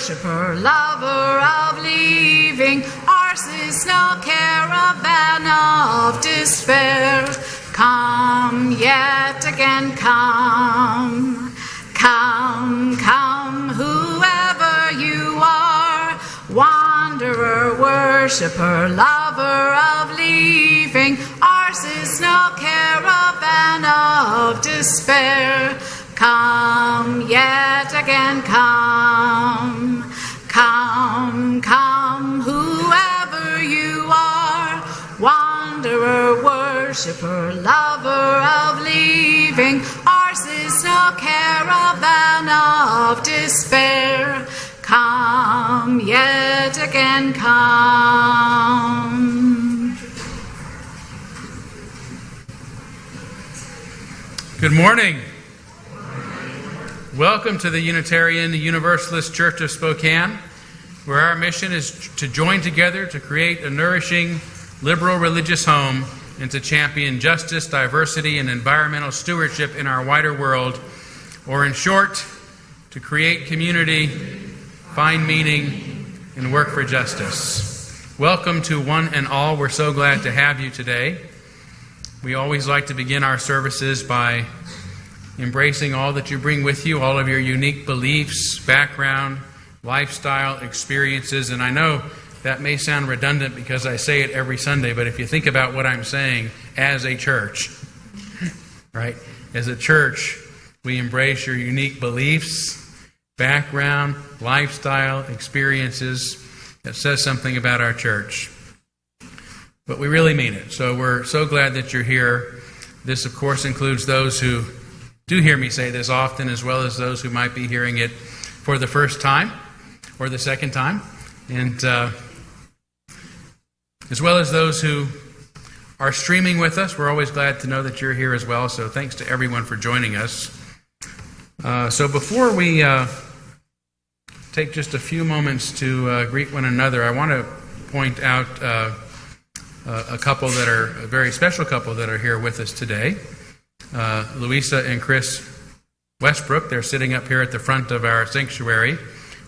worshiper, lover of leaving, ours is no caravan of despair. Come yet again, come, come, come, whoever you are, wanderer, worshiper, lover of leaving, ours is no caravan of despair. Come yet again, come, come, come, whoever you are, wanderer, worshiper, lover of leaving, ours is no caravan of despair. Come yet again, come. Good morning. Welcome to the Unitarian Universalist Church of Spokane, where our mission is to join together to create a nourishing, liberal religious home and to champion justice, diversity, and environmental stewardship in our wider world, or in short, to create community, find meaning, and work for justice. Welcome to one and all. We're so glad to have you today. We always like to begin our services by embracing all that you bring with you, all of your unique beliefs, background, lifestyle, experiences. And I know that may sound redundant because I say it every Sunday, but if you think about what I'm saying as a church, right? As a church, we embrace your unique beliefs, background, lifestyle, experiences. That says something about our church. But we really mean it. So we're so glad that you're here. This, of course, includes those who do hear me say this often, as well as those who might be hearing it for the first time or the second time, and as well as those who are streaming with us. We're always glad to know that you're here as well, so thanks to everyone for joining us. So before we take just a few moments to greet one another, I want to point out a couple that are a very special couple that are here with us today. Louisa and Chris Westbrook. They're sitting up here at the front of our sanctuary.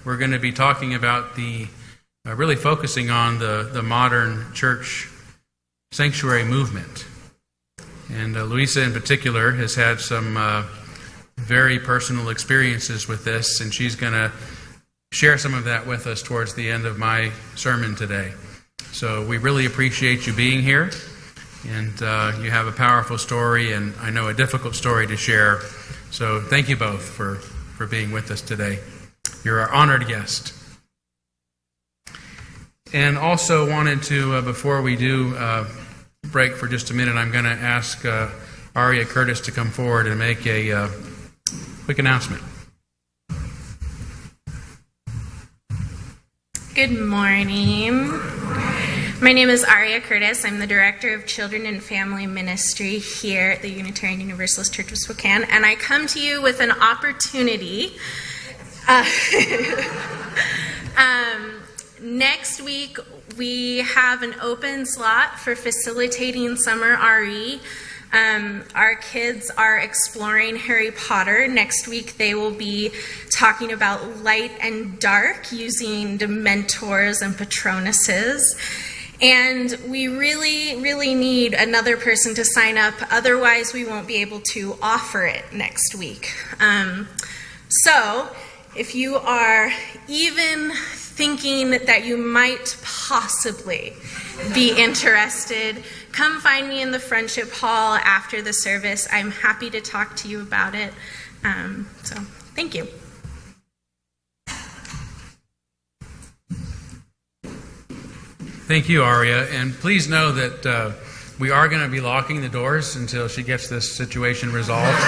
We're going to be talking about really focusing on the modern church sanctuary movement. And Louisa in particular has had some very personal experiences with this, and she's going to share some of that with us towards the end of my sermon today. So we really appreciate you being here. And you have a powerful story, and I know a difficult story to share. So thank you both for being with us today. You're our honored guest. And also wanted to, before we do break for just a minute, I'm going to ask Aria Curtis to come forward and make a quick announcement. Good morning. My name is Aria Curtis. I'm the Director of Children and Family Ministry here at the Unitarian Universalist Church of Spokane, and I come to you with an opportunity. Next week, we have an open slot for facilitating summer RE. Our kids are exploring Harry Potter. Next week, they will be talking about light and dark using Dementors and Patronuses. And we really, really need another person to sign up. Otherwise, we won't be able to offer it next week. So, if you are even thinking that you might possibly be interested, come find me in the Friendship Hall after the service. I'm happy to talk to you about it. So, thank you. Thank you, Aria. And please know that we are going to be locking the doors until she gets this situation resolved.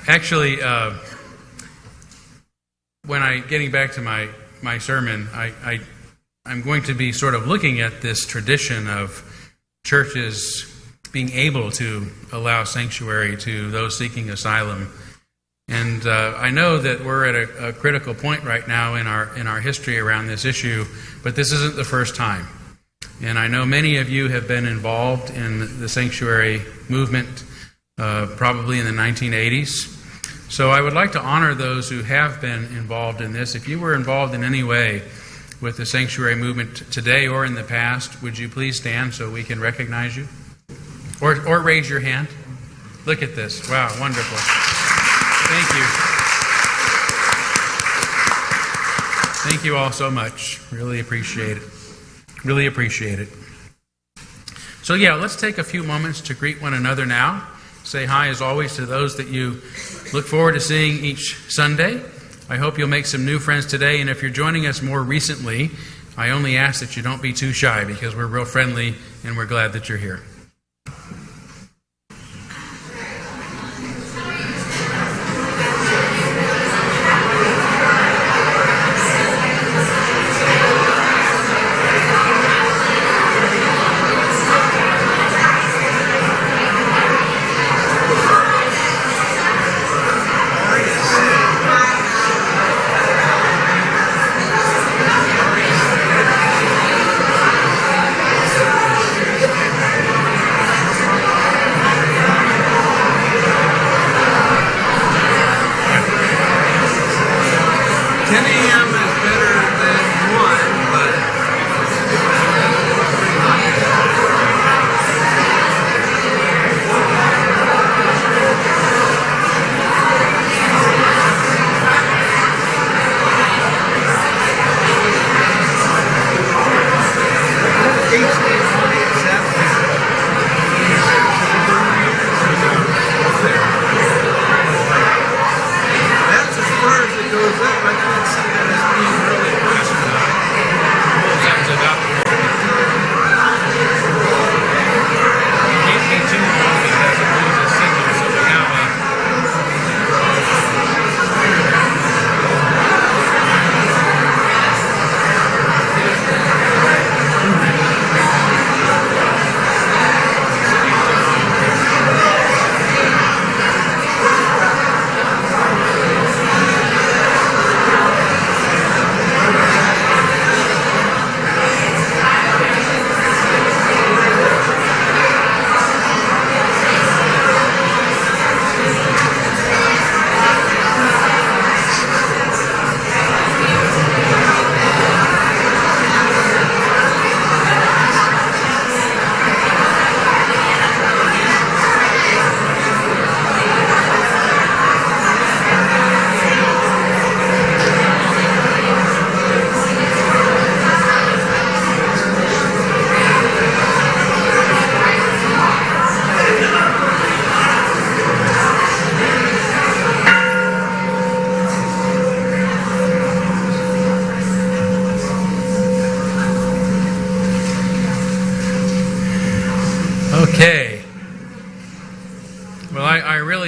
Actually, getting back to my sermon, I'm going to be sort of looking at this tradition of churches being able to allow sanctuary to those seeking asylum. And I know that we're at a critical point right now in our history around this issue, but this isn't the first time. And I know many of you have been involved in the sanctuary movement, probably in the 1980s. So I would like to honor those who have been involved in this. If you were involved in any way with the sanctuary movement today or in the past, would you please stand so we can recognize you? Or raise your hand. Look at this. Wow, wonderful. Thank you. Thank you all so much. Really appreciate it. Really appreciate it. So yeah, let's take a few moments to greet one another now. Say hi, as always, to those that you look forward to seeing each Sunday. I hope you'll make some new friends today, and if you're joining us more recently, I only ask that you don't be too shy because we're real friendly and we're glad that you're here.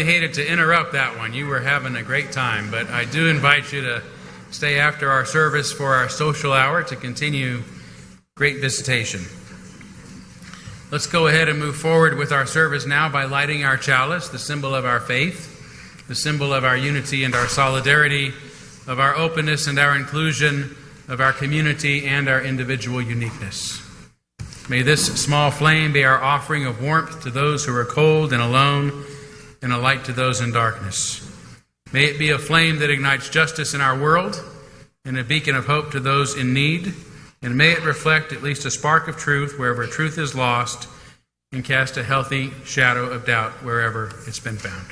really hated to interrupt that one. You were having a great time, but I do invite you to stay after our service for our social hour to continue great visitation. Let's go ahead and move forward with our service now by lighting our chalice, the symbol of our faith, the symbol of our unity and our solidarity, of our openness and our inclusion, of our community and our individual uniqueness. May this small flame be our offering of warmth to those who are cold and alone, and a light to those in darkness. May it be a flame that ignites justice in our world, and a beacon of hope to those in need, and may it reflect at least a spark of truth wherever truth is lost, and cast a healthy shadow of doubt wherever it's been found.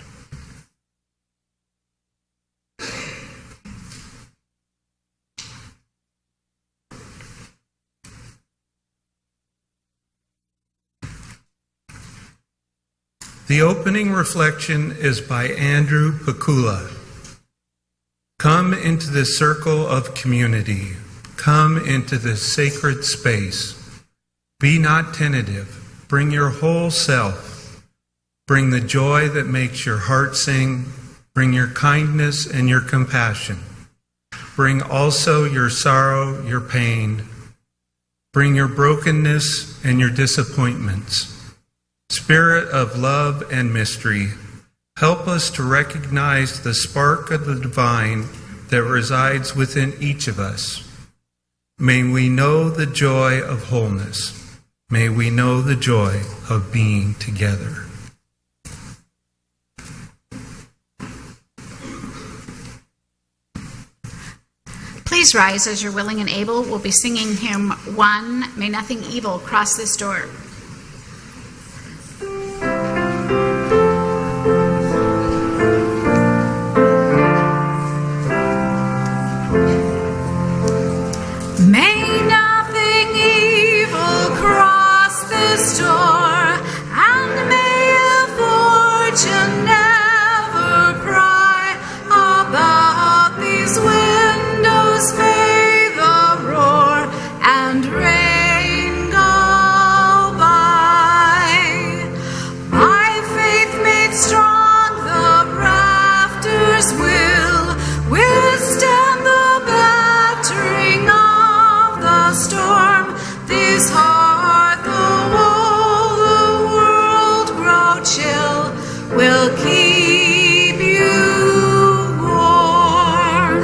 The opening reflection is by Andrew Pakula. Come into this circle of community. Come into this sacred space. Be not tentative. Bring your whole self. Bring the joy that makes your heart sing. Bring your kindness and your compassion. Bring also your sorrow, your pain. Bring your brokenness and your disappointments. Spirit of love and mystery, help us to recognize the spark of the divine that resides within each of us. May we know the joy of wholeness. May we know the joy of being together. Please rise as you're willing and able. We'll be singing hymn 1, May Nothing Evil Cross This Door. May nothing evil cross this door, and may a fortune never pry about these windows. May the roar and rain go by. By faith made strong, the rafters will withstand the battering of the storm. This heart, though the world grow chill, will keep you warm.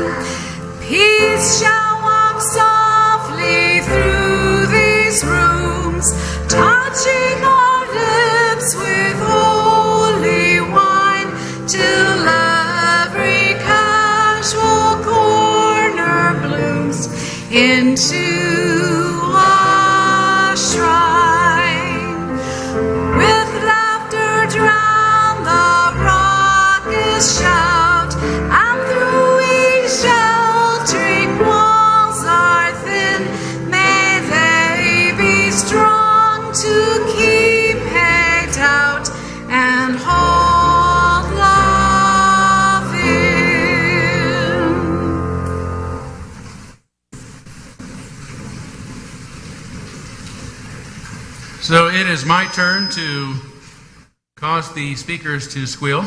Peace shall walk softly through these rooms, touching our lips with holy wine, till every casual corner blooms into a shrine. With laughter drown the raucous shout, and through each sheltering walls are thin. May they be strong to keep hate out and hold love in. So it is my turn to cause the speakers to squeal.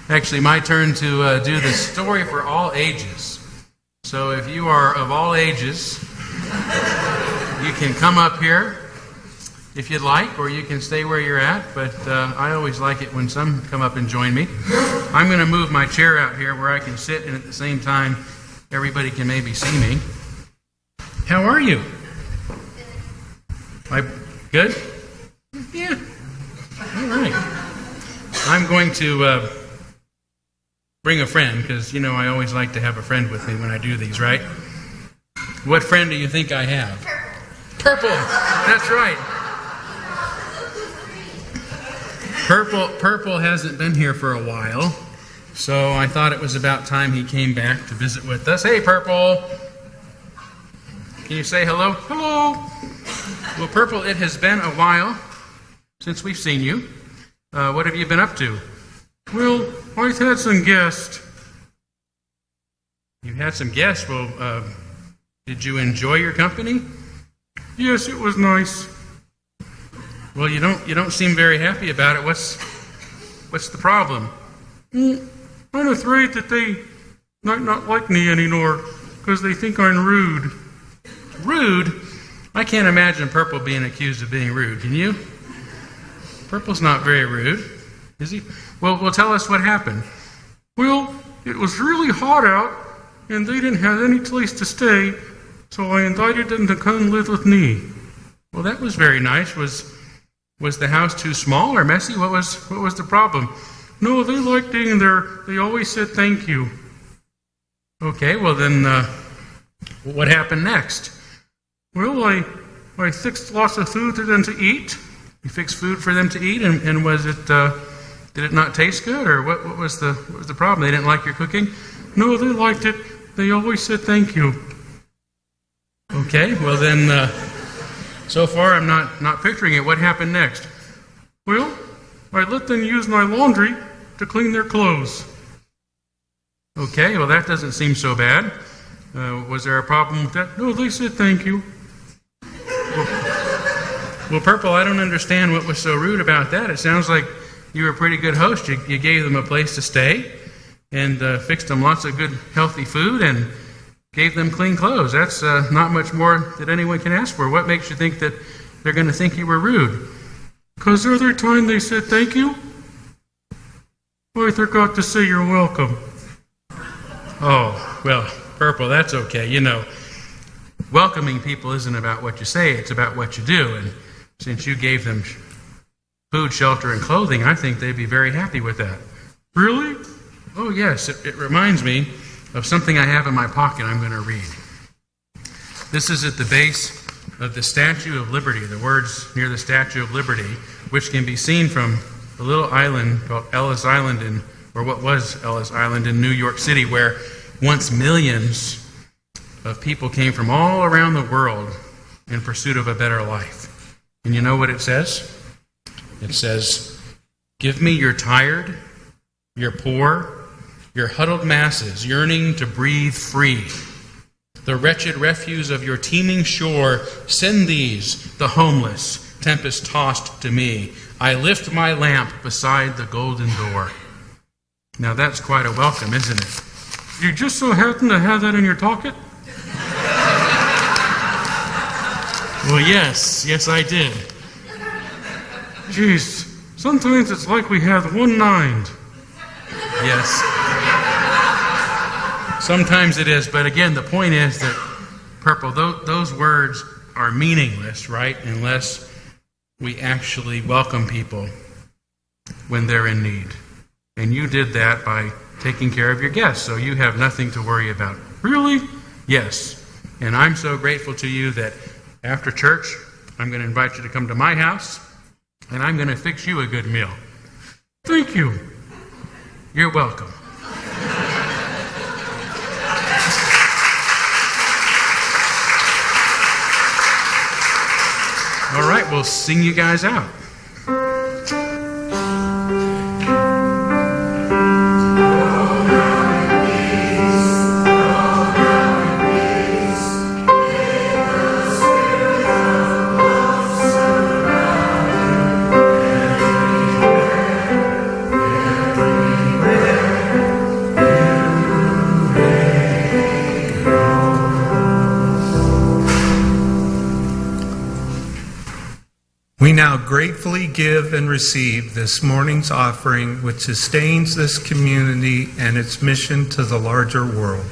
Actually, my turn to do the story for all ages. So if you are of all ages, you can come up here if you'd like, or you can stay where you're at, but I always like it when some come up and join me. I'm going to move my chair out here where I can sit, and at the same time, everybody can maybe see me. How are you? Good? Yeah. All right. I'm going to bring a friend, because, you know, I always like to have a friend with me when I do these, right? What friend do you think I have? Purple. That's right. Purple hasn't been here for a while, so I thought it was about time he came back to visit with us. Hey, Purple. Can you say hello? Hello. Well, Purple, it has been a while since we've seen you. What have you been up to? Well, I've had some guests. You've had some guests? Well, did you enjoy your company? Yes, it was nice. Well, you don't seem very happy about it. What's the problem? I'm afraid that they might not like me anymore because they think I'm rude. Rude? I can't imagine Purple being accused of being rude. Can you? Purple's not very rude, is he? Well, tell us what happened. Well, it was really hot out, and they didn't have any place to stay, so I invited them to come live with me. Well, that was very nice. Was the house too small or messy? What was the problem? No, they liked being there. They always said thank you. Okay, well then, what happened next? Well, I fixed lots of food for them to eat. You fixed food for them to eat, and was it? Did it not taste good, or what was the problem? They didn't like your cooking? No, they liked it. They always said thank you. Okay, well then, so far I'm not picturing it. What happened next? Well, I let them use my laundry to clean their clothes. Okay, well that doesn't seem so bad. Was there a problem with that? No, they said thank you. Well, Purple, I don't understand what was so rude about that. It sounds like you were a pretty good host. You gave them a place to stay and fixed them lots of good, healthy food and gave them clean clothes. That's not much more that anyone can ask for. What makes you think that they're going to think you were rude? Because the other time they said thank you, I forgot to say you're welcome. Oh, well, Purple, that's okay. You know, welcoming people isn't about what you say, it's about what you do. And since you gave them food, shelter, and clothing, I think they'd be very happy with that. Really? Oh, yes. It reminds me of something I have in my pocket I'm going to read. This is at the base of the Statue of Liberty, the words near the Statue of Liberty, which can be seen from a little island called Ellis Island, or what was Ellis Island in New York City, where once millions of people came from all around the world in pursuit of a better life. And you know what it says? It says, "Give me your tired, your poor, your huddled masses yearning to breathe free. The wretched refuse of your teeming shore, send these, the homeless, tempest-tossed to me. I lift my lamp beside the golden door." Now that's quite a welcome, isn't it? You just so happen to have that in your pocket? Well, yes, I did. Jeez, sometimes it's like we have one mind. Yes. Sometimes it is, but again, the point is that, Purple, those words are meaningless, right? Unless we actually welcome people when they're in need. And you did that by taking care of your guests, so you have nothing to worry about. Really? Yes. And I'm so grateful to you that after church, I'm going to invite you to come to my house, and I'm going to fix you a good meal. Thank you. You're welcome. All right, we'll sing you guys out. We now gratefully give and receive this morning's offering, which sustains this community and its mission to the larger world.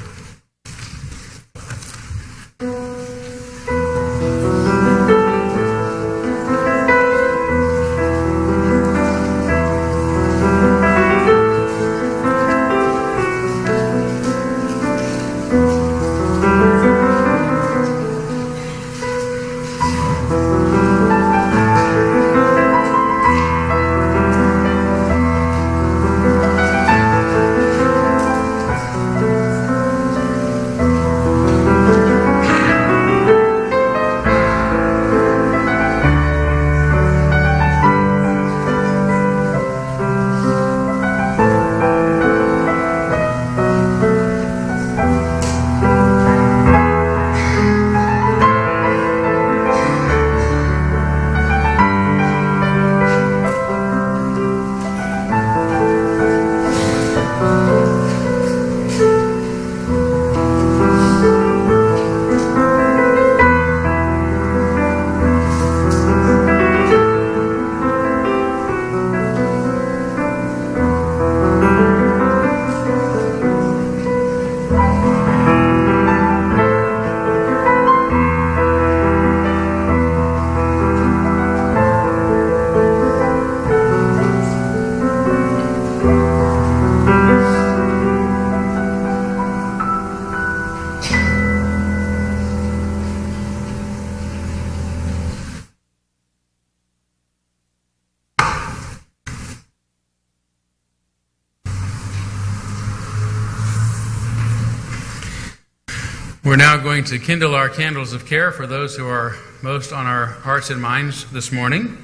We're now going to kindle our candles of care for those who are most on our hearts and minds this morning.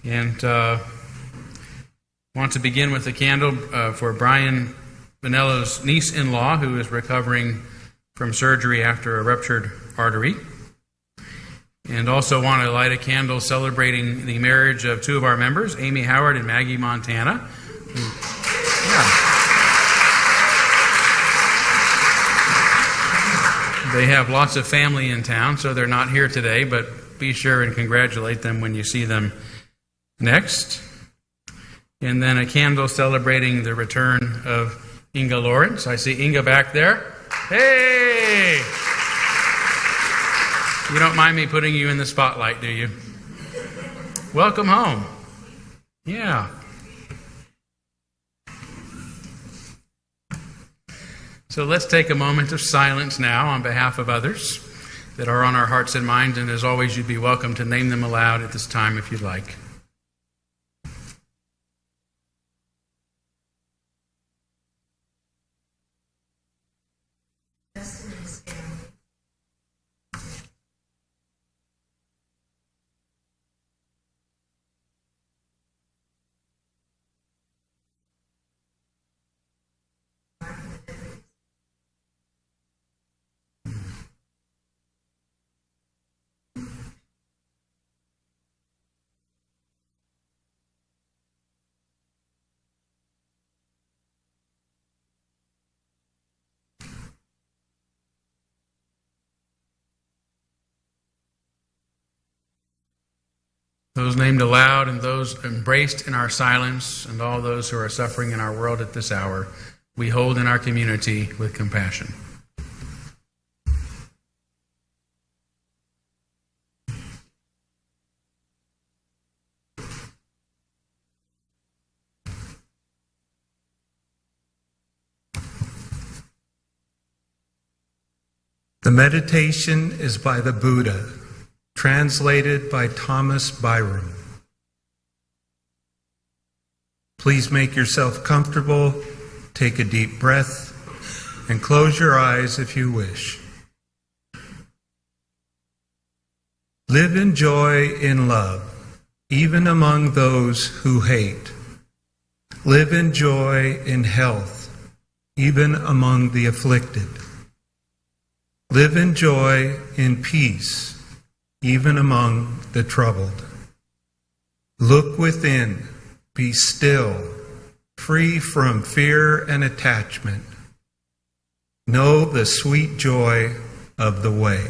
And want to begin with a candle for Brian Vanello's niece-in-law, who is recovering from surgery after a ruptured artery. And also want to light a candle celebrating the marriage of two of our members, Amy Howard and Maggie Montana. They have lots of family in town, so they're not here today, but be sure and congratulate them when you see them next. And then a candle celebrating the return of Inga Lawrence. I see Inga back there. Hey! You don't mind me putting you in the spotlight, do you? Welcome home. Yeah. So let's take a moment of silence now on behalf of others that are on our hearts and minds, and as always, you'd be welcome to name them aloud at this time if you'd like. Those named aloud and those embraced in our silence, and all those who are suffering in our world at this hour, we hold in our community with compassion. The meditation is by the Buddha, translated by Thomas Byram. Please make yourself comfortable, take a deep breath, and close your eyes if you wish. Live in joy, in love, even among those who hate. Live in joy, in health, even among the afflicted. Live in joy, in peace, even among the troubled. Look within, be still, free from fear and attachment. Know the sweet joy of the way.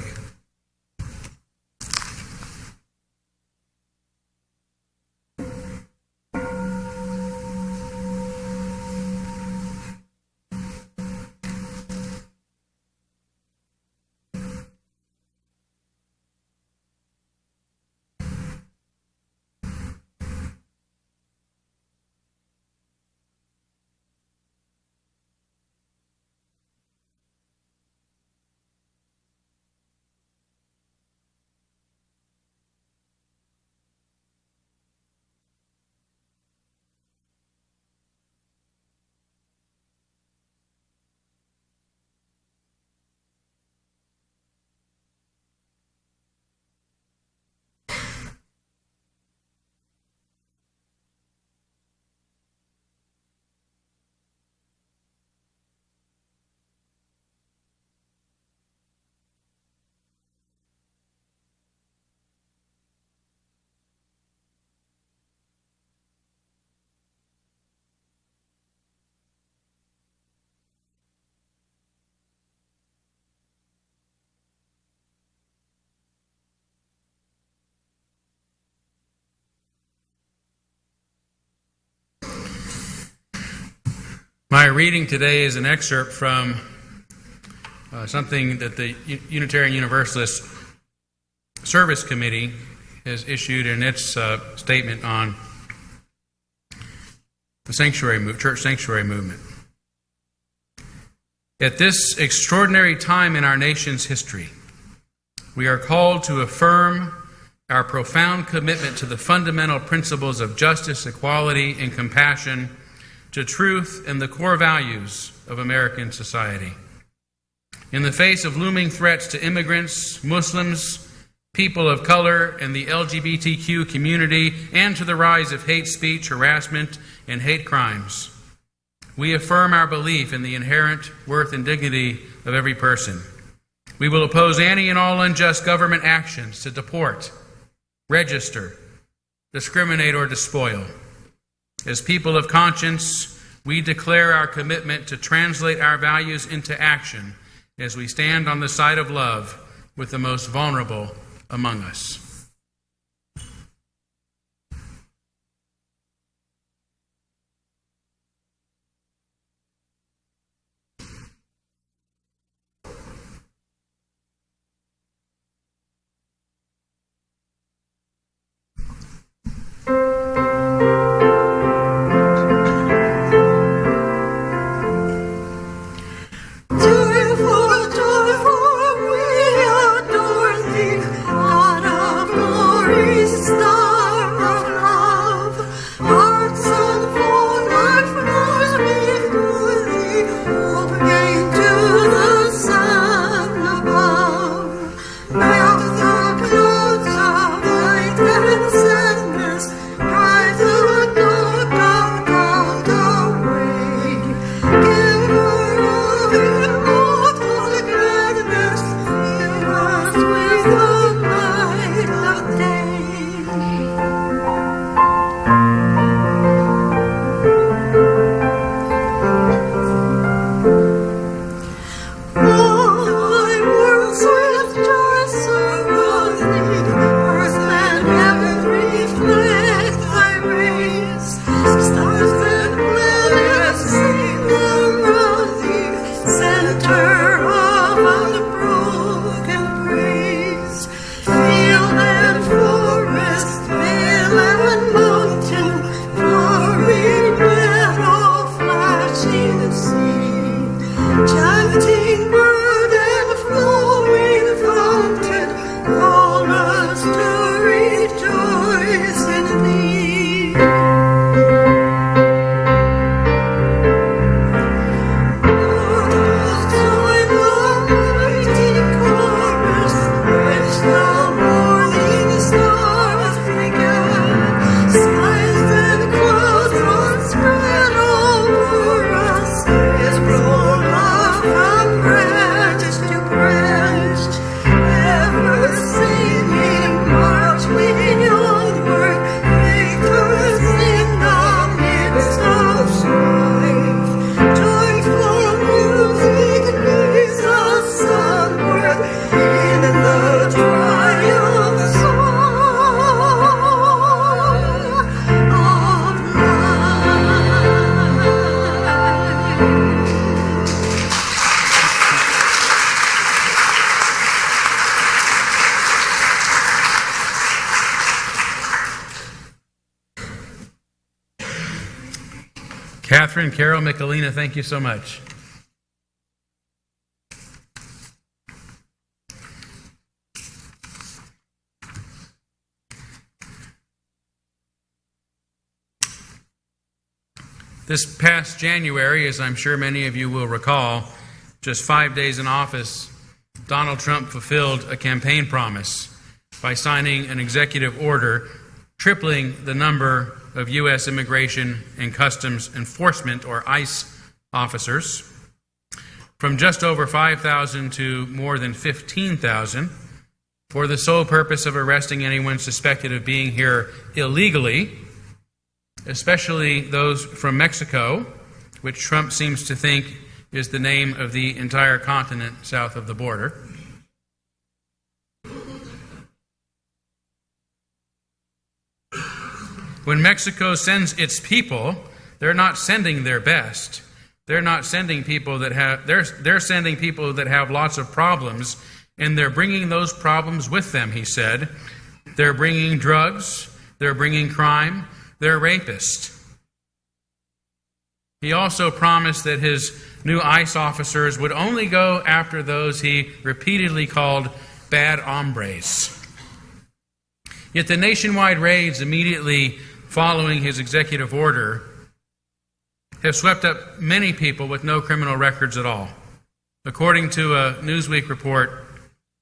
My reading today is an excerpt from something that the Unitarian Universalist Service Committee has issued in its statement on the church sanctuary movement. At this extraordinary time in our nation's history, we are called to affirm our profound commitment to the fundamental principles of justice, equality, and compassion, to truth and the core values of American society. In the face of looming threats to immigrants, Muslims, people of color, and the LGBTQ community, and to the rise of hate speech, harassment, and hate crimes, we affirm our belief in the inherent worth and dignity of every person. We will oppose any and all unjust government actions to deport, register, discriminate, or despoil. As people of conscience, we declare our commitment to translate our values into action as we stand on the side of love with the most vulnerable among us. Catherine, Carol, Michelina, thank you so much. This past January, as I'm sure many of you will recall, just 5 days in office, Donald Trump fulfilled a campaign promise by signing an executive order tripling the number of U.S. Immigration and Customs Enforcement, or ICE, officers from just over 5,000 to more than 15,000 for the sole purpose of arresting anyone suspected of being here illegally, especially those from Mexico, which Trump seems to think is the name of the entire continent south of the border. When Mexico sends its people, they're not sending their best. They're not sending people that have, they're sending people that have lots of problems, and they're bringing those problems with them, he said. They're bringing drugs, they're bringing crime, they're rapists. He also promised that his new ICE officers would only go after those he repeatedly called bad hombres. Yet the nationwide raids immediately following his executive order have swept up many people with no criminal records at all. According to a Newsweek report,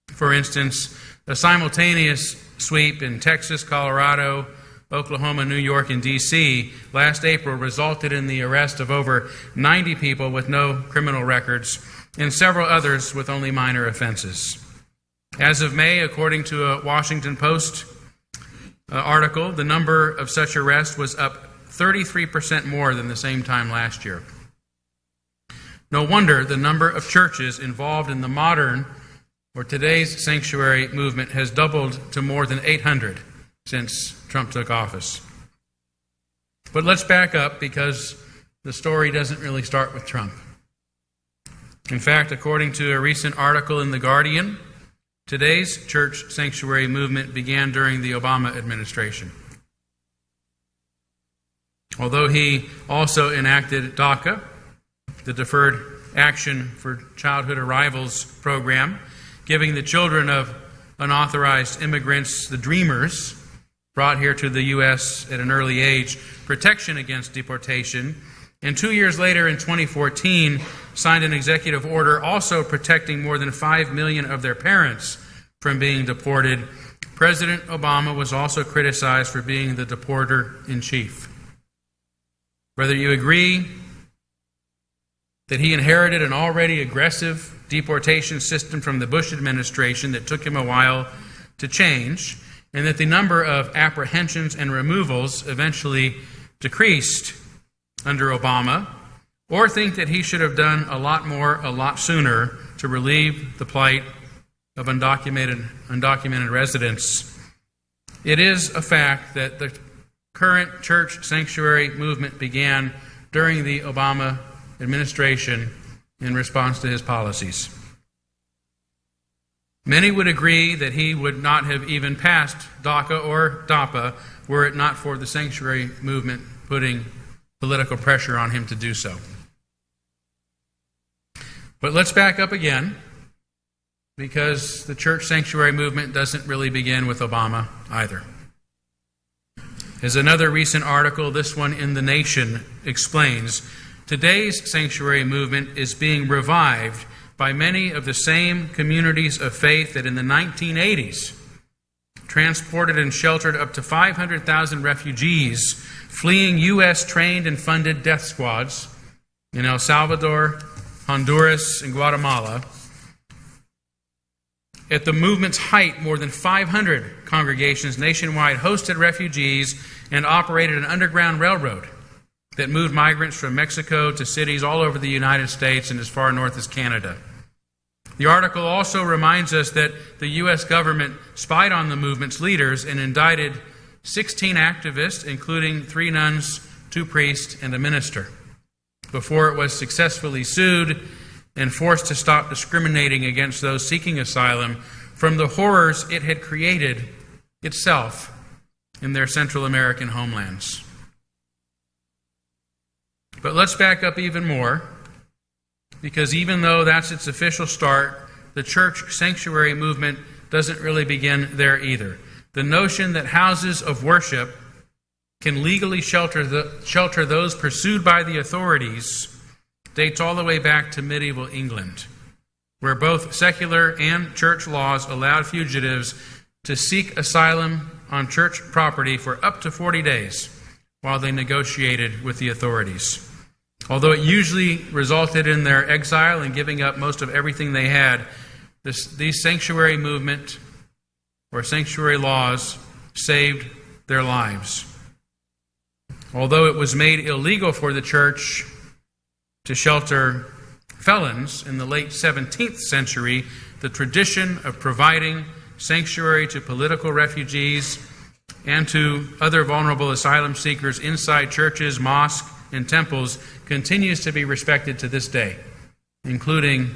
for instance, a simultaneous sweep in Texas, Colorado, Oklahoma, New York, and D.C. last April resulted in the arrest of over 90 people with no criminal records and several others with only minor offenses. As of May, according to a Washington Post article, the number of such arrests was up 33% more than the same time last year. No wonder the number of churches involved in the modern or today's sanctuary movement has doubled to more than 800 since Trump took office. But let's back up, because the story doesn't really start with Trump. In fact, according to a recent article in The Guardian, today's church sanctuary movement began during the Obama administration. Although he also enacted DACA, the Deferred Action for Childhood Arrivals program, giving the children of unauthorized immigrants, the Dreamers, brought here to the U.S. at an early age, protection against deportation, and 2 years later in 2014 signed an executive order also protecting more than 5 million of their parents from being deported. President Obama was also criticized for being the deporter-in-chief. Whether you agree that he inherited an already aggressive deportation system from the Bush administration that took him a while to change, and that the number of apprehensions and removals eventually decreased under Obama, or think that he should have done a lot more, a lot sooner to relieve the plight of undocumented residents, it is a fact that the current church sanctuary movement began during the Obama administration in response to his policies. Many would agree that he would not have even passed DACA or DAPA were it not for the sanctuary movement putting political pressure on him to do so. But let's back up again, because the church sanctuary movement doesn't really begin with Obama either. As another recent article, this one in The Nation, explains, today's sanctuary movement is being revived by many of the same communities of faith that in the 1980s transported and sheltered up to 500,000 refugees fleeing U.S. trained and funded death squads in El Salvador, Honduras, and Guatemala. At the movement's height, more than 500 congregations nationwide hosted refugees and operated an underground railroad that moved migrants from Mexico to cities all over the United States and as far north as Canada. The article also reminds us that the U.S. government spied on the movement's leaders and indicted 16 activists, including 3 nuns, 2 priests, and a minister, before it was successfully sued and forced to stop discriminating against those seeking asylum from the horrors it had created itself in their Central American homelands. But let's back up even more, because even though that's its official start, the church sanctuary movement doesn't really begin there either. The notion that houses of worship can legally shelter those pursued by the authorities dates all the way back to medieval England, where both secular and church laws allowed fugitives to seek asylum on church property for up to 40 days while they negotiated with the authorities. Although it usually resulted in their exile and giving up most of everything they had, these sanctuary movement or sanctuary laws saved their lives. Although it was made illegal for the church to shelter felons in the late 17th century, the tradition of providing sanctuary to political refugees and to other vulnerable asylum seekers inside churches, mosques, and temples continues to be respected to this day, including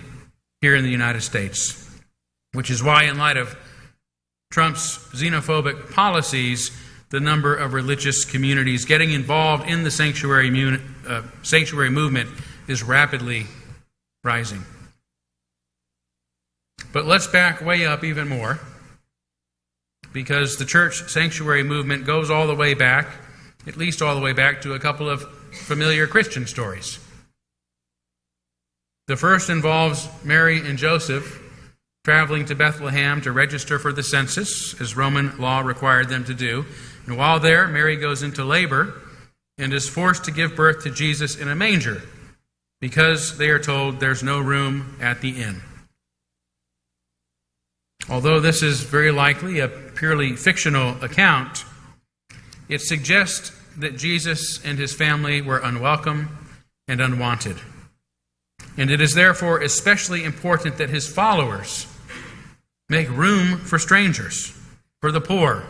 here in the United States, which is why, in light of Trump's xenophobic policies, the number of religious communities getting involved in the sanctuary movement is rapidly rising. But let's back way up even more, because the church sanctuary movement goes all the way back, at least all the way back to a couple of familiar Christian stories. The first involves Mary and Joseph traveling to Bethlehem to register for the census, as Roman law required them to do. And while there, Mary goes into labor and is forced to give birth to Jesus in a manger because they are told there's no room at the inn. Although this is very likely a purely fictional account, it suggests that Jesus and his family were unwelcome and unwanted. And it is therefore especially important that his followers make room for strangers, for the poor,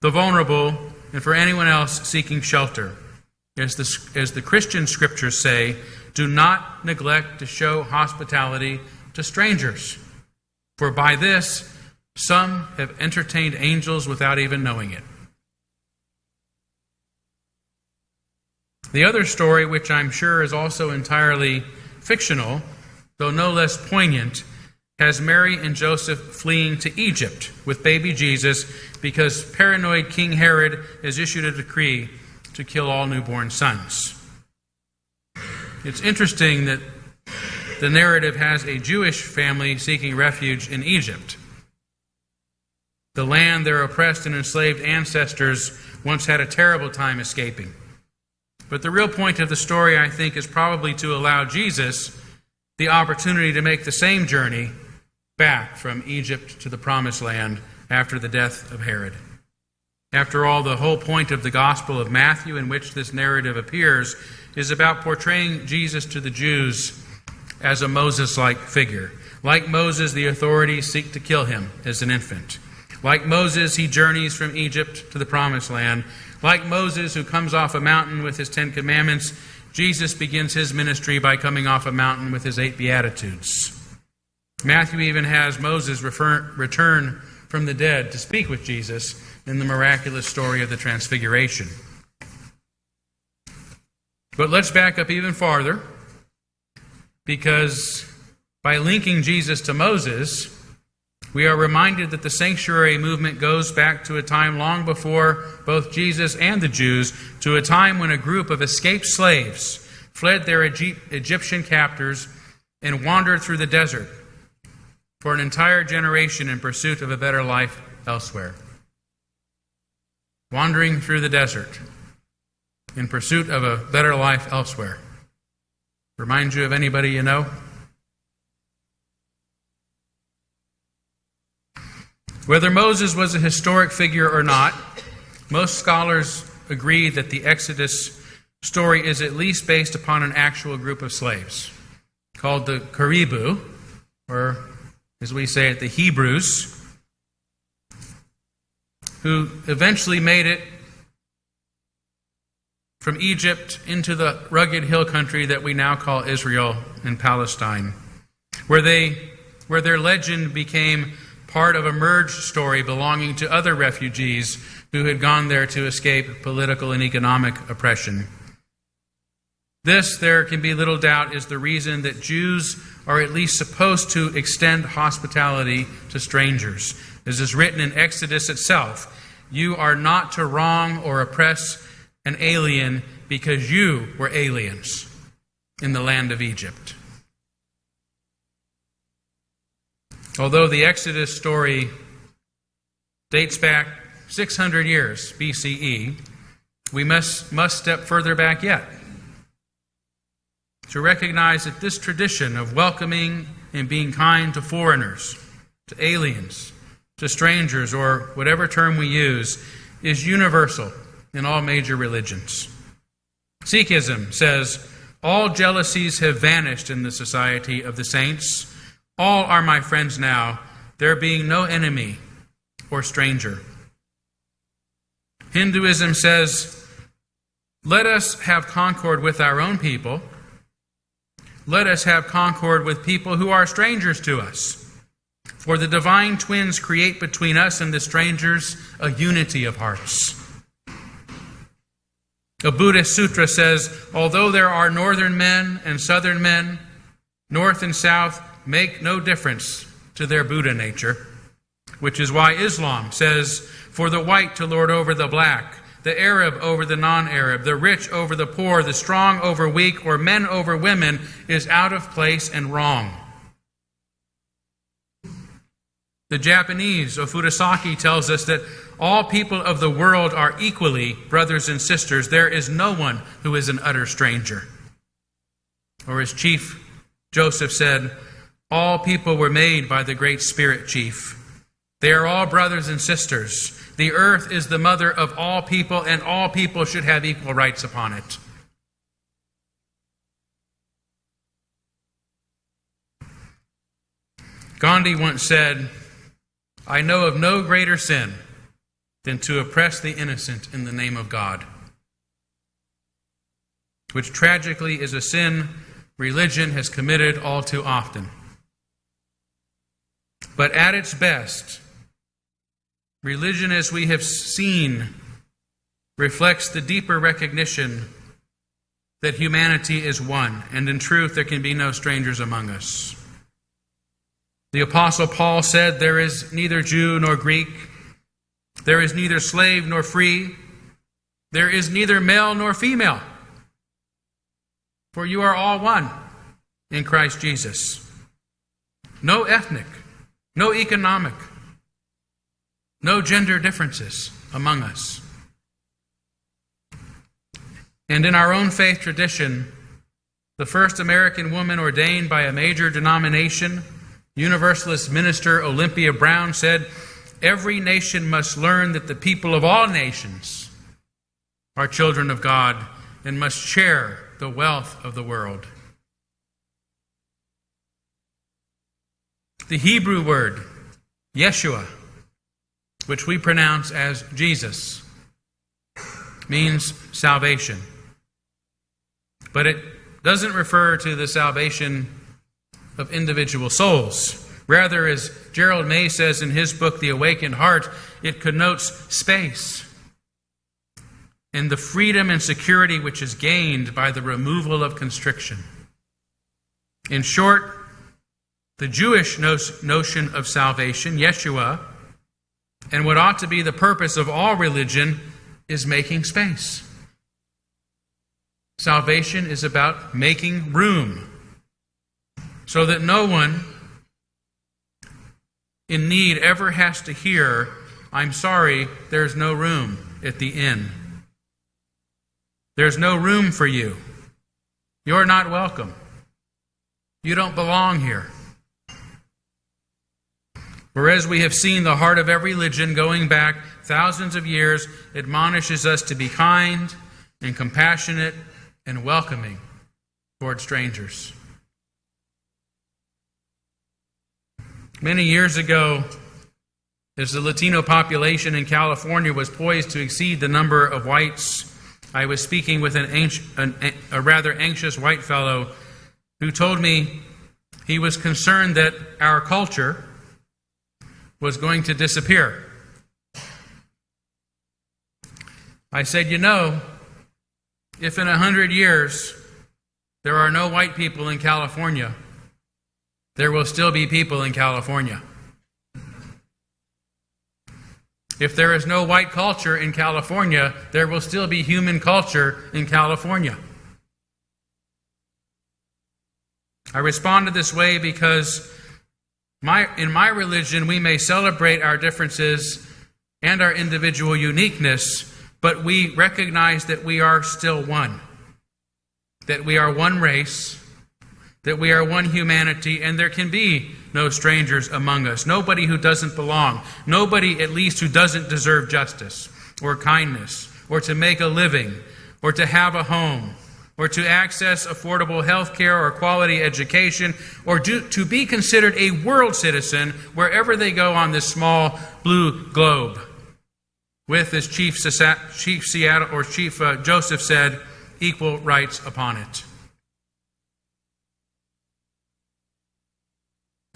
the vulnerable, and for anyone else seeking shelter. As the Christian scriptures say, do not neglect to show hospitality to strangers, for by this some have entertained angels without even knowing it. The other story, which I'm sure is also entirely fictional, though no less poignant, has Mary and Joseph fleeing to Egypt with baby Jesus because paranoid King Herod has issued a decree to kill all newborn sons. It's interesting that the narrative has a Jewish family seeking refuge in Egypt, the land their oppressed and enslaved ancestors once had a terrible time escaping. But the real point of the story, I think, is probably to allow Jesus the opportunity to make the same journey back from Egypt to the Promised Land after the death of Herod. After all, the whole point of the Gospel of Matthew, in which this narrative appears, is about portraying Jesus to the Jews as a Moses-like figure. Like Moses, the authorities seek to kill him as an infant. Like Moses, he journeys from Egypt to the Promised Land. Like Moses, who comes off a mountain with his 10 Commandments, Jesus begins his ministry by coming off a mountain with his 8 Beatitudes. Matthew even has Moses return from the dead to speak with Jesus in the miraculous story of the Transfiguration. But let's back up even farther, because by linking Jesus to Moses, we are reminded that the sanctuary movement goes back to a time long before both Jesus and the Jews, to a time when a group of escaped slaves fled their Egyptian captors and wandered through the desert for an entire generation in pursuit of a better life elsewhere. Wandering through the desert in pursuit of a better life elsewhere. Remind you of anybody you know? Whether Moses was a historic figure or not, most scholars agree that the Exodus story is at least based upon an actual group of slaves called the Caribou, or as we say it, the Hebrews, who eventually made it from Egypt into the rugged hill country that we now call Israel and Palestine, where their legend became part of a merged story belonging to other refugees who had gone there to escape political and economic oppression. This, there can be little doubt, is the reason that Jews are at least supposed to extend hospitality to strangers. As is written in Exodus itself, you are not to wrong or oppress an alien because you were aliens in the land of Egypt. Although the Exodus story dates back 600 years BCE, we must step further back yet to recognize that this tradition of welcoming and being kind to foreigners, to aliens, to strangers, or whatever term we use, is universal in all major religions. Sikhism says, all jealousies have vanished in the society of the saints. All are my friends now, there being no enemy or stranger. Hinduism says, let us have concord with our own people. Let us have concord with people who are strangers to us. For the divine twins create between us and the strangers a unity of hearts. A Buddhist sutra says, although there are northern men and southern men, north and south make no difference to their Buddha nature, which is why Islam says, for the white to lord over the black, the Arab over the non-Arab, the rich over the poor, the strong over weak, or men over women is out of place and wrong. The Japanese, Ofudasaki, tells us that all people of the world are equally brothers and sisters. There is no one who is an utter stranger. Or as Chief Joseph said, all people were made by the Great Spirit Chief. They are all brothers and sisters. The earth is the mother of all people, and all people should have equal rights upon it. Gandhi once said, I know of no greater sin than to oppress the innocent in the name of God, which tragically is a sin religion has committed all too often. But at its best, religion, as we have seen, reflects the deeper recognition that humanity is one, and in truth there can be no strangers among us. The Apostle Paul said, there is neither Jew nor Greek, there is neither slave nor free, there is neither male nor female, for you are all one in Christ Jesus. No ethnic, no economic, no gender differences among us. And in our own faith tradition, the first American woman ordained by a major denomination, Universalist minister Olympia Brown, said, every nation must learn that the people of all nations are children of God and must share the wealth of the world. The Hebrew word, Yeshua, which we pronounce as Jesus, means salvation. But it doesn't refer to the salvation of individual souls. Rather, as Gerald May says in his book, The Awakened Heart, it connotes space and the freedom and security which is gained by the removal of constriction. In short, the Jewish notion of salvation, Yeshua, and what ought to be the purpose of all religion, is making space. Salvation is about making room so that no one in need ever has to hear, I'm sorry, there's no room at the inn. There's no room for you. You're not welcome. You don't belong here. Whereas we have seen, the heart of every religion going back thousands of years admonishes us to be kind and compassionate and welcoming toward strangers. Many years ago, as the Latino population in California was poised to exceed the number of whites, I was speaking with a rather anxious white fellow who told me he was concerned that our culture was going to disappear. I said, you know, if in 100 years there are no white people in California, there will still be people in California. If there is no white culture in California, there will still be human culture in California. I responded this way because in my religion, we may celebrate our differences and our individual uniqueness, but we recognize that we are still one, that we are one race, that we are one humanity, and there can be no strangers among us, nobody who doesn't belong, nobody at least who doesn't deserve justice or kindness or to make a living or to have a home or to access affordable health care or quality education or to be considered a world citizen wherever they go on this small blue globe, with, as Chief Joseph said, equal rights upon it.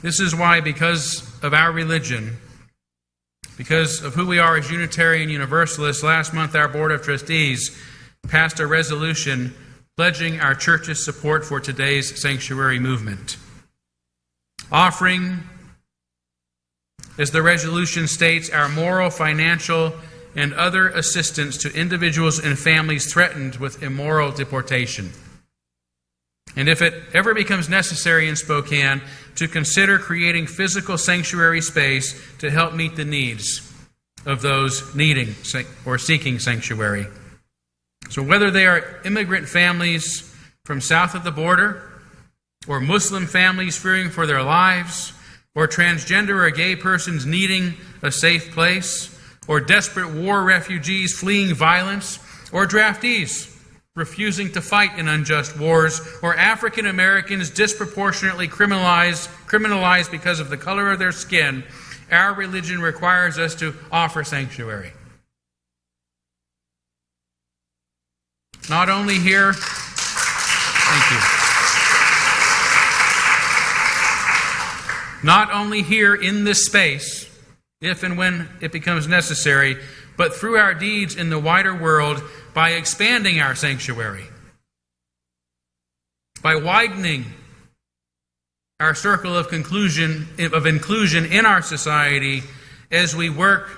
This is why, because of our religion, because of who we are as Unitarian Universalists, last month our Board of Trustees passed a resolution pledging our church's support for today's sanctuary movement, offering, as the resolution states, our moral, financial, and other assistance to individuals and families threatened with immoral deportation. And if it ever becomes necessary in Spokane, to consider creating physical sanctuary space to help meet the needs of those needing or seeking sanctuary. So whether they are immigrant families from south of the border, or Muslim families fearing for their lives, or transgender or gay persons needing a safe place, or desperate war refugees fleeing violence, or draftees refusing to fight in unjust wars, or African Americans disproportionately criminalized because of the color of their skin, our religion requires us to offer sanctuary. Not only here, thank you. Not only here in this space, if and when it becomes necessary, but through our deeds in the wider world by expanding our sanctuary, by widening our circle of inclusion in our society as we work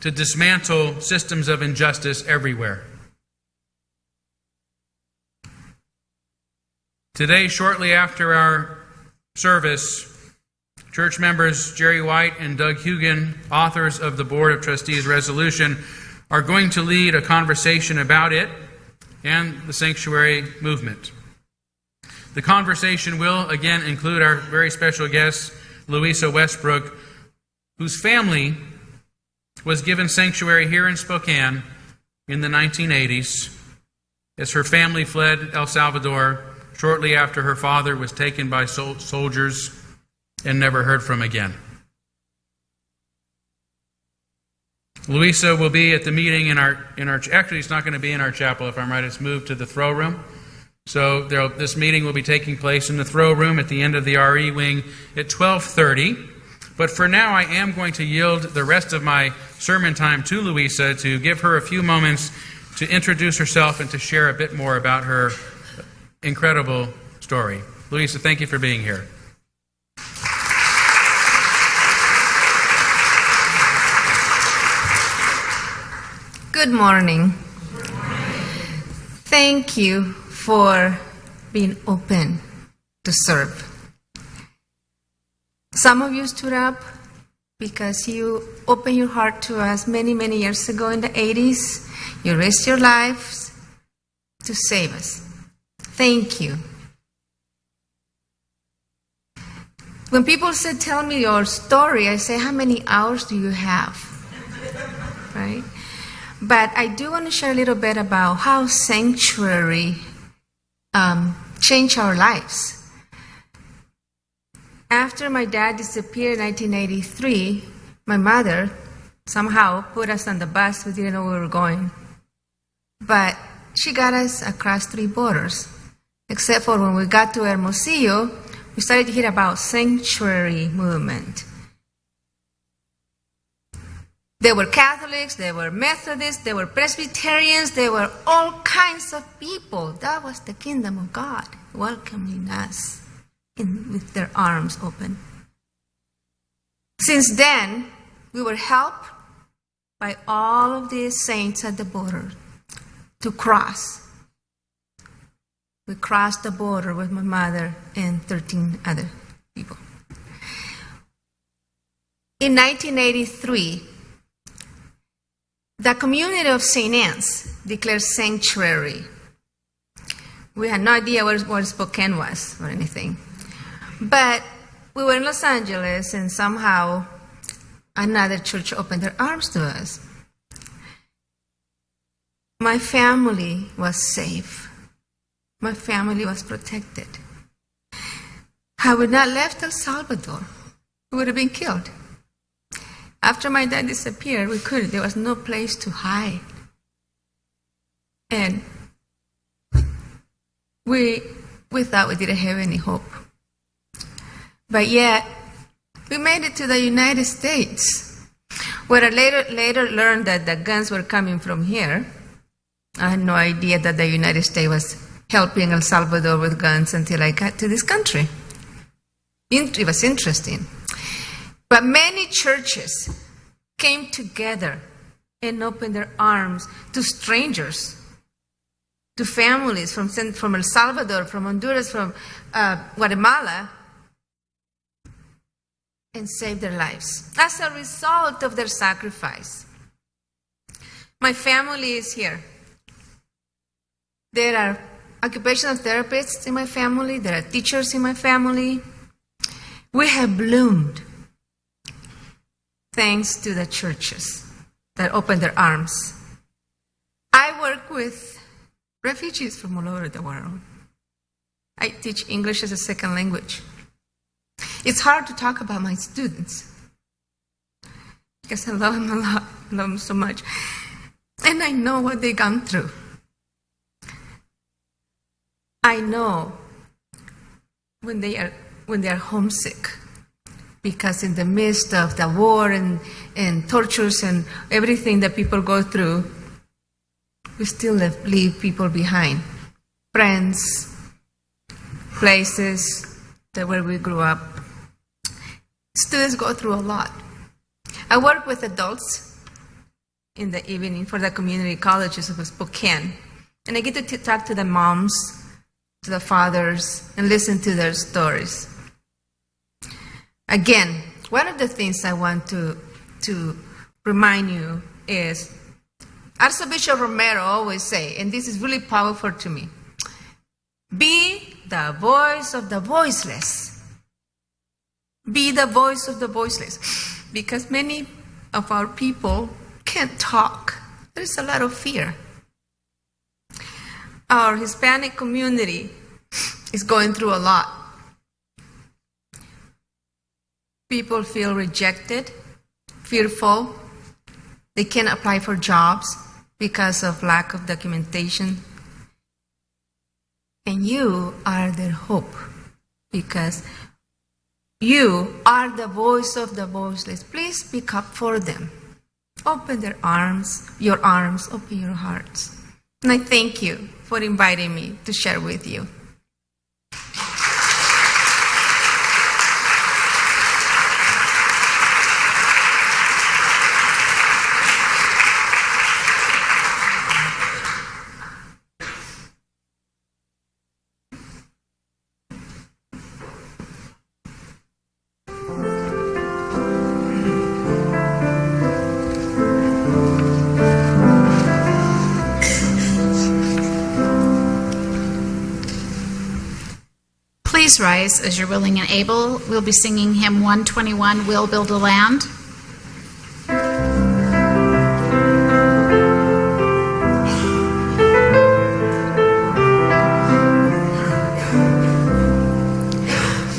to dismantle systems of injustice everywhere. Today, shortly after our service, church members Jerry White and Doug Hugan, authors of the Board of Trustees resolution, are going to lead a conversation about it and the sanctuary movement. The conversation will again include our very special guest, Louisa Westbrook, whose family was given sanctuary here in Spokane in the 1980s as her family fled El Salvador shortly after her father was taken by soldiers and never heard from again. Louisa will be at the meeting in our actually it's not going to be in our chapel, if I'm right. It's moved to the throw room. So this meeting will be taking place in the throw room at the end of the RE wing at 12:30. But for now, I am going to yield the rest of my sermon time to Louisa to give her a few moments to introduce herself and to share a bit more about her incredible story. Louisa, thank you for being here. Good morning. Thank you for being open to serve. Some of you stood up because you opened your heart to us many, many years ago in the 80s. You risked your lives to save us. Thank you. When people say, tell me your story, I say, how many hours do you have? Right? But I do want to share a little bit about how sanctuary changed our lives. After my dad disappeared in 1983, my mother somehow put us on the bus. We didn't know where we were going. But she got us across 3 borders, except for when we got to Hermosillo, we started to hear about sanctuary movement. There were Catholics, there were Methodists, there were Presbyterians, there were all kinds of people. That was the kingdom of God welcoming us with their arms open. Since then, we were helped by all of these saints at the border to cross. We crossed the border with my mother and 13 other people. In 1983, the community of St. Anne's declared sanctuary. We had no idea where Spokane was or anything. But we were in Los Angeles, and somehow another church opened their arms to us. My family was safe. My family was protected. Had we not left El Salvador, we would have been killed. After my dad disappeared, we couldn't. There was no place to hide. And we thought we didn't have any hope. But yet, we made it to the United States, where I later learned that the guns were coming from here. I had no idea that the United States was helping El Salvador with guns until I got to this country. It was interesting. But many churches came together and open their arms to strangers, to families from El Salvador, from Honduras, from Guatemala, and save their lives as a result of their sacrifice. My family is here. There are occupational therapists in my family. There are teachers in my family. We have bloomed thanks to the churches that opened their arms. I work with refugees from all over the world. I teach English as a second language. It's hard to talk about my students because I love them a lot, I love them so much. And I know what they've gone through. I know when they are homesick, because in the midst of the war and tortures and everything that people go through, we still leave people behind. Friends, places where we grew up. Students go through a lot. I work with adults in the evening for the community colleges of Spokane. And I get to talk to the moms, to the fathers, and listen to their stories. Again, one of the things I want to remind you is, Archbishop Romero always say, and this is really powerful to me, be the voice of the voiceless. Be the voice of the voiceless. Because many of our people can't talk. There's a lot of fear. Our Hispanic community is going through a lot. People feel rejected, fearful. They can't apply for jobs because of lack of documentation. And you are their hope, because you are the voice of the voiceless. Please speak up for them. Open their arms, your arms, open your hearts. And I thank you for inviting me to share with you. Please rise as you're willing and able. We'll be singing hymn 121, We'll Build a Land.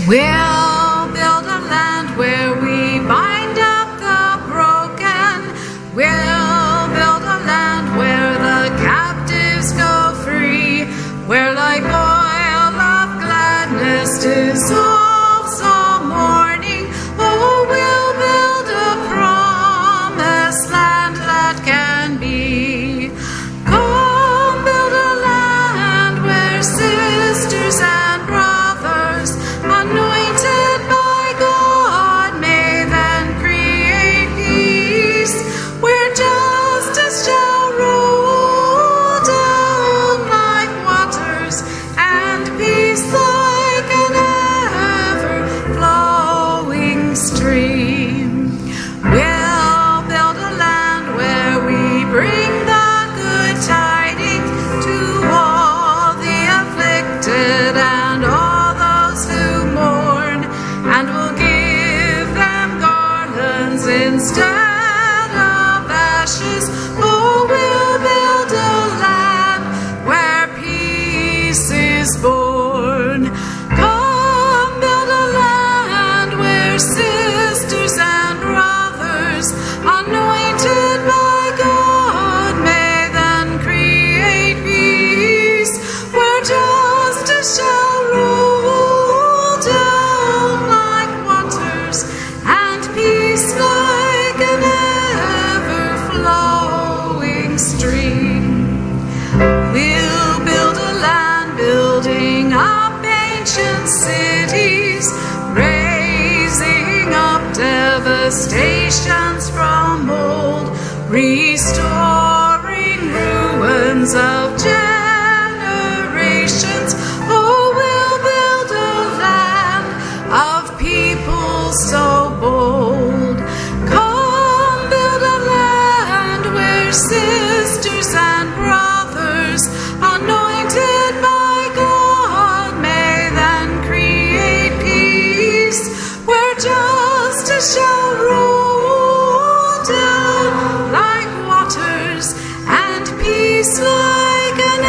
We'll build a land where we bind up the broken. We'll build a land where the captives go free, where like oil of gladness dissolves all mourning. Oh, we'll build a promised land that can be. Come build a land where sisters and brothers, anointed by God, may then create peace, where justice shall roll down like waters, and peace like an ever-flowing stream. We'll build a land where we bring the good tidings to all the afflicted and all those who mourn, and we'll give them garlands instead of ashes. Oh, we'll build a land where peace is born. Come build a land where sisters and brothers, anointed by God, may then create peace, where justice shall roll down like waters, and peace like an ever-flowing stream. We'll build a land, building up ancient cities, raising up devastations from old, restoring ruins of generations. Oh, we'll build a land of people so bold. Come build a land where sisters and brothers, anointed by God, may then create peace, where justice shall roll down like waters, and peace like an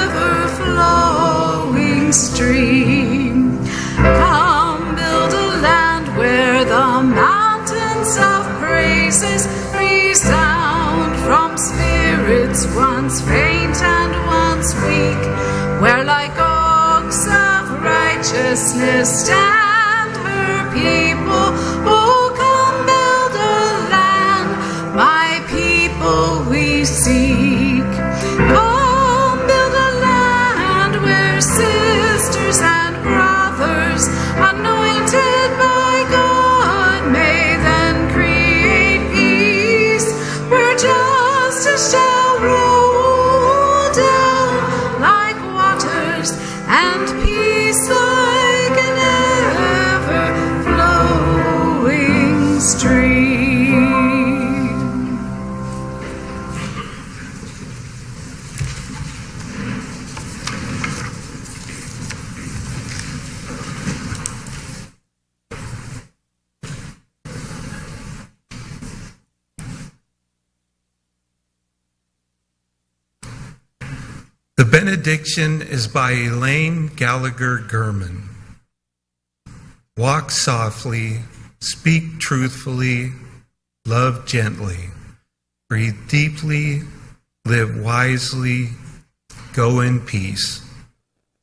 ever-flowing stream. Come build a land where the mountains of praises resound from spirits once faint and once weak, where like oaks of righteousness stand her people. Oh, come build a land, my people we seek. Come build a land where sisters and brothers, anointed by God, may then create peace, where justice shall roll down like waters, and peace like an ever-flowing stream. The benediction is by Elaine Gallagher Gurman. Walk softly, speak truthfully, love gently, breathe deeply, live wisely, go in peace.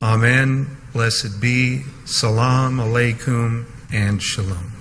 Amen, blessed be, salam alaikum, and shalom.